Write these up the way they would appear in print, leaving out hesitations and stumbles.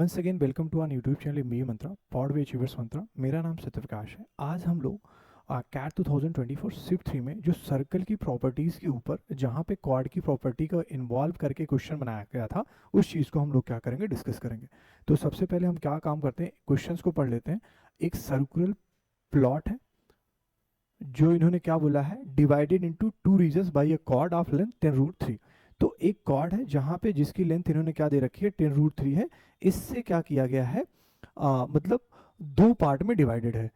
Once again welcome to our YouTube channel मी मंत्रा pod वे अचीवर्स मंत्रा। मेरा नाम सत्यप्रकाश है। आज हम लोग कैट 2024 शिफ्ट 3 में जो सर्कल की प्रॉपर्टीज़ के ऊपर जहाँ पे क्वाड की प्रॉपर्टी को इन्वॉल्व करके क्वेश्चन बनाया गया था उस चीज़ को हम लोग क्या करेंगे, डिस्कस करेंगे। तो सबसे पहले हम क्या काम करते हैं, क्वेश्चंस को पढ़ लेते हैं। एक सर्कुलर प्लॉट है जो इन्होंने क्या बोला है, divided into two regions by a chord of length 10√3। तो एक कॉर्ड है जहाँ पे जिसकी लेंथ इन्होंने क्या दे रखी है, 10√3 है। इससे क्या किया गया है, मतलब दो पार्ट में डिवाइडेड है,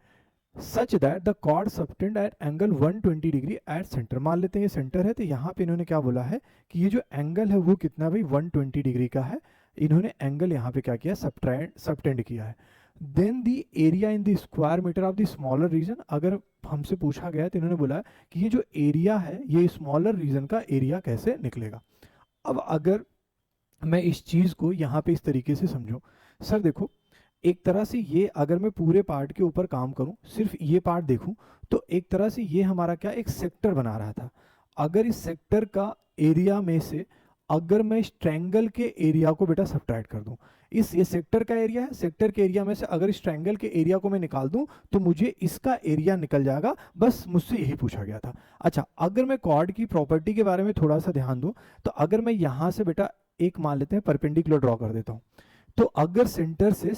such that the chord subtend at angle 120 degree at centre. मान लेते हैं ये सेंटर है, तो यहाँ पे इन्होंने क्या बोला है कि ये जो एंगल है वो कितना भाई 120 डिग्री का है। इन्होंने एंगल यहाँ पे क्या किया, सबटेंड किया है। Then the area in the square metre of the smaller region. अगर हमसे पूछा गया तो इन्होंने बोला कि ये जो एरिया है ये स्मॉलर रीजन का एरिया कैसे निकलेगा। अब अगर मैं इस चीज़ को यहाँ पे इस तरीके से समझूं, सर देखो एक तरह से ये अगर मैं पूरे पार्ट के ऊपर काम करूं, सिर्फ ये पार्ट देखूं, तो एक तरह से ये हमारा क्या एक सेक्टर बना रहा था। अगर इस सेक्टर का एरिया में से अगर मैं इस ट्रायंगल के एरिया को बेटा सब्ट्रैक्ट कर दूं, ये सेक्टर का एरिया है, सेक्टर के एरिया में से अगर इस ट्रायंगल के एरिया को मैं निकाल दूं तो मुझे इसका एरिया निकल जाएगा। बस मुझसे यही पूछा गया था। अच्छा, अगर मैं कॉर्ड की प्रॉपर्टी के बारे में थोड़ा सा ध्यान दूं, तो अगर मैं यहां से बेटा एक मान लेते हैं परपेंडिकुलर ड्रॉ कर देता हूं, तो अगर सेंटर से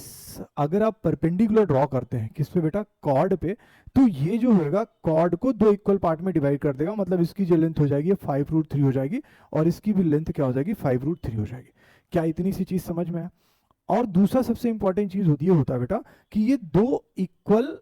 अगर आप परपेंडिकुलर ड्रॉ करते हैं किस पे बेटा, कॉर्ड पे, तो ये जो होगा कॉर्ड को दो इक्वल पार्ट में डिवाइड कर देगा। मतलब इसकी जो लेंथ हो जाएगी 5√3 हो जाएगी और इसकी भी लेंथ क्या हो जाएगी 5√3 हो जाएगी। क्या इतनी सी चीज समझ में आया? और दूसरा सबसे इंपॉर्टेंट चीज होता है बेटा कि ये दो इक्वल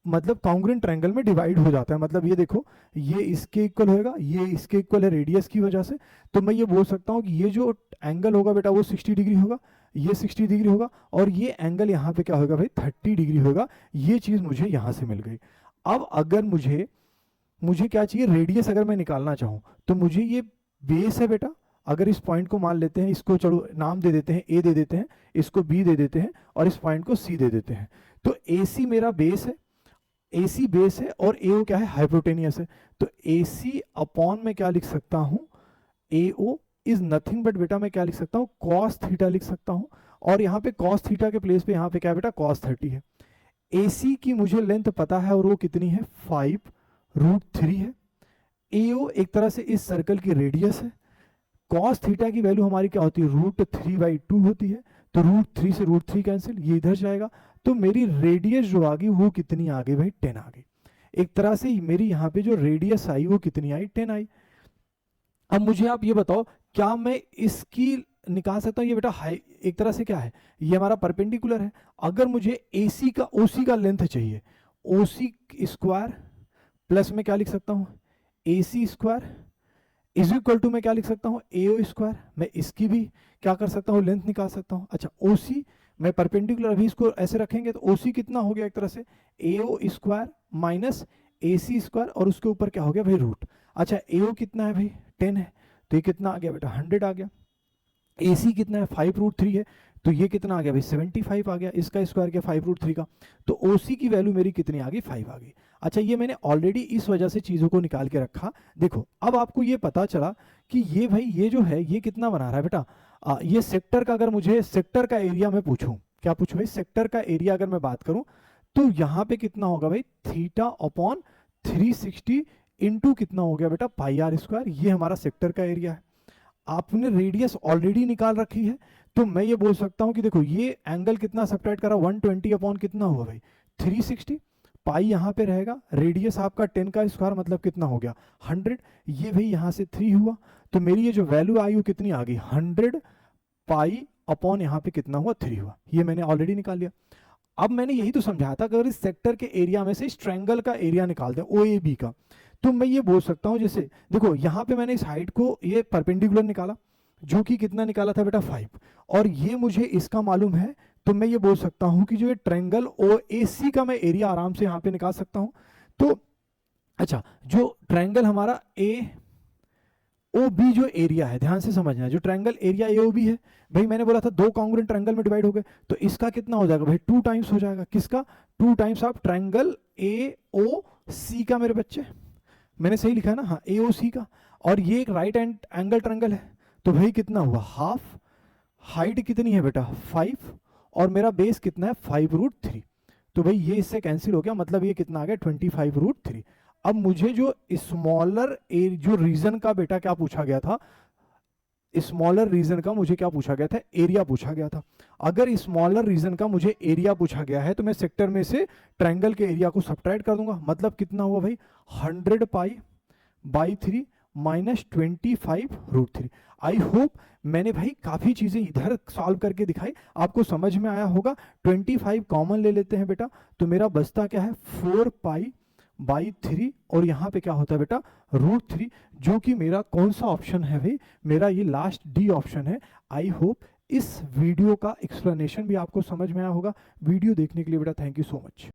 मतलब कॉन्ग्रुएंट ट्रायंगल में डिवाइड हो जाता है। मतलब ये देखो, ये इसके इक्वल होगा, ये इसके इक्वल है रेडियस की वजह से। तो मैं ये बोल सकता हूँ कि ये जो एंगल होगा बेटा वो 60 डिग्री होगा, ये 60 डिग्री होगा, और ये एंगल यहाँ पे क्या होगा भाई 30 डिग्री होगा। ये चीज मुझे यहाँ से मिल गई। अब अगर मुझे क्या चाहिए, रेडियस अगर मैं निकालना चाहूँ तो मुझे ये बेस है बेटा। अगर इस पॉइंट को मान लेते हैं, इसको चलो नाम दे देते हैं, ए दे देते हैं, इसको बी दे देते हैं और इस पॉइंट को सी दे देते हैं। तो ए सी मेरा बेस है, AC बेस है और AO क्या है, हाइपोटेनियस है। तो AC अपॉन में क्या लिख सकता हूं, AO इज नथिंग बट बेटा मैं क्या लिख सकता हूं, cos थीटा लिख सकता हूं। और यहाँ पे cos थीटा के प्लेस पे यहाँ पे क्या है बेटा, cos 30 है। AC की मुझे लेंथ पता है और वो कितनी है, 5√3 है। AO एक तरह से इस सर्कल की रेडियस है। cos थीटा की वैल्यू हमारी क्या होती है, √3/2 होती है। तो √3 से √3 कैंसिल, ये इधर जाएगा। तो मेरी रेडियस जो आ गई वो कितनी आ गई भाई, 10 आ गई। एक तरह से मेरी यहाँ पे जो रेडियस आई वो कितनी आई, 10 आई। अब मुझे आप ये बताओ, क्या मैं इसकी निकाल सकता हूँ, ये बेटा हाई एक तरह से क्या है, ये हमारा परपेंडिकुलर है। अगर मुझे AC का OC का लेंथ चाहिए, OC स्क्वायर प्लस में क्या लिख सकता हूँ, AC square is equal to मैं क्या लिख सकता हूँ, AO स्क्वायर। मैं इसकी भी क्या कर सकता हूँ, लेंथ निकाल सकता हूँ। अच्छा, OC मैं परपेंडिकुलर अभी इसको ऐसे रखेंगे तो OC कितना हो गया, एक तरह से AO square minus AC square और उसके ऊपर क्या हो गया भाई रूट। अच्छा, AO कितना है भाई 10 है, तो ये कितना आ गया बेटा 100 आ गया। AC कितना है 5√3 है, तो ये कितना आ गया भाई 75 आ गया। इसका स्क्वायर क्या 5√3 का, तो OC की वैल्यू मेरी कितनी आ गई, 5 आ गई। अच्छा, ये मैंने ऑलरेडी इस वजह से चीज़ों को निकाल के रखा। देखो अब आपको ये पता चला कि ये भाई ये जो है ये कितना बना रहा है बेटा, ये सेक्टर का, अगर मुझे सेक्टर का एरिया मैं पूछूं, क्या पूछूं भाई, सेक्टर का एरिया अगर मैं बात करूं तो यहाँ पे कितना होगा भाई, थीटा अपॉन 360 इंटू कितना हो गया बेटा πr²। ये हमारा सेक्टर का एरिया है। आपने रेडियस ऑलरेडी निकाल रखी है, तो मैं ये बोल सकता हूं कि देखो ये एंगल कितना सब्ट्रैक्ट करा, 120 अपॉन कितना हुआ भाई 360, पाई यहाँ पे रहेगा, रेडियस आपका 10 का स्क्वायर मतलब कितना हो गया 100। ये भाई यहाँ से 3 हुआ, तो मेरी ये जो वैल्यू आई वो कितनी आ गई 100 पाई अपॉन यहाँ पे कितना हुआ 3 हुआ। ये मैंने ऑलरेडी निकाल लिया। अब मैंने यही तो समझाया था, अगर इस सेक्टर के एरिया में से इस ट्रायंगल का एरिया निकाल दें OAB का, तो मैं ये बोल सकता हूं, जैसे देखो यहाँ पे मैंने इस हाइट को ये परपेंडिकुलर निकाला जो कि कितना निकाला था बेटा 5, और ये मुझे इसका मालूम है, तो मैं ये बोल सकता हूं कि जो ये ट्रायंगल OAC का मैं एरिया आराम से यहाँ पे निकाल सकता हूं। तो अच्छा, जो ट्रायंगल हमारा AOB जो एरिया है, ध्यान से समझना, जो ट्रायंगल एरिया AOB है भाई, मैंने बोला था दो कॉन्ग्रुएंट ट्रायंगल में डिवाइड हो गए, तो इसका कितना हो जाएगा भाई 2 टाइम्स हो जाएगा। किसका, 2 टाइम्स ऑफ ट्रायंगल AOC का। मेरे बच्चे मैंने सही लिखा है ना, हाँ AOC का। और ये एक राइट एंगल ट्रायंगल है, तो भाई कितना हुआ हाफ, हाइट कितनी है बेटा 5 और मेरा बेस कितना है 5√3। तो भाई ये इससे कैंसिल हो गया, मतलब ये कितना आ गया 25√3। अब मुझे जो स्मॉलर जो रीजन का बेटा क्या पूछा गया था, स्मॉलर रीजन का मुझे क्या पूछा गया था, एरिया पूछा गया था। अगर स्मॉलर रीजन का मुझे एरिया पूछा गया है तो मैं सेक्टर में से ट्रायंगल के एरिया को सब्ट्रैक्ट कर दूंगा। मतलब कितना हुआ भाई 100π/3 माइनस 25√3। आई होप मैंने भाई काफी चीजें इधर सॉल्व करके दिखाई, आपको समझ में आया होगा। 25 कॉमन ले लेते हैं बेटा, तो मेरा बचता क्या है 4π/3 और यहाँ पे क्या होता है बेटा √3, जो कि मेरा कौन सा ऑप्शन है भाई, मेरा ये लास्ट डी ऑप्शन है। आई होप इस वीडियो का एक्सप्लेनेशन भी आपको समझ में आया होगा। वीडियो देखने के लिए बेटा थैंक यू सो मच।